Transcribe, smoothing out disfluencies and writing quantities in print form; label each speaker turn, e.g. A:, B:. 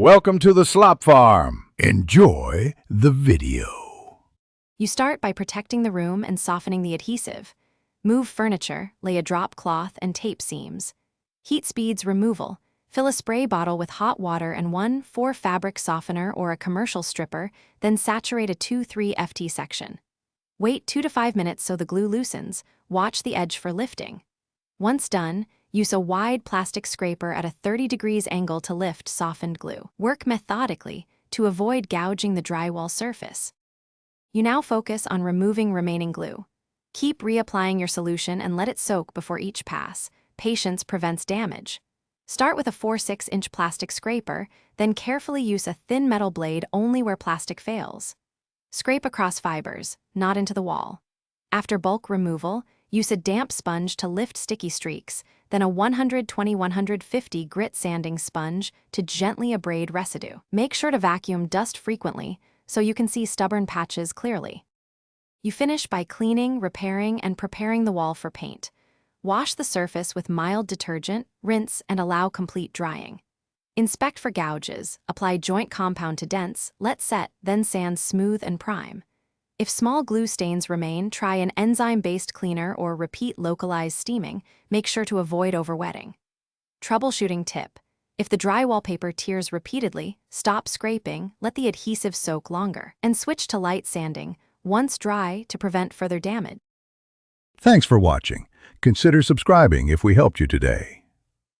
A: Welcome to the Slop Farm. Enjoy the video.
B: You start by protecting the room and softening the adhesive. Move furniture, lay a drop cloth, and tape seams. Heat speeds removal. Fill a spray bottle with hot water and 1/4 fabric softener or a commercial stripper, then saturate a 2-3 FT section. Wait 2 to 5 minutes so the glue loosens. Watch the edge for lifting. Once done, use a wide plastic scraper at a 30 degrees angle to lift softened glue. Work methodically to avoid gouging the drywall surface. You now focus on removing remaining glue. Keep reapplying your solution and let it soak before each pass. Patience prevents damage. Start with a 4/6-inch plastic scraper, then carefully use a thin metal blade only where plastic fails. Scrape across fibers, not into the wall. After bulk removal, use a damp sponge to lift sticky streaks, then a 120-150 grit sanding sponge to gently abrade residue. Make sure to vacuum dust frequently so you can see stubborn patches clearly. You finish by cleaning, repairing, and preparing the wall for paint. Wash the surface with mild detergent, rinse, and allow complete drying. Inspect for gouges, apply joint compound to dents, let set, then sand smooth and prime. If small glue stains remain, try an enzyme-based cleaner or repeat localized steaming. Make sure to avoid overwetting. Troubleshooting tip: if the dry wallpaper tears repeatedly, stop scraping, let the adhesive soak longer, and switch to light sanding once dry to prevent further damage.
A: Thanks for watching. Consider subscribing if we helped you today.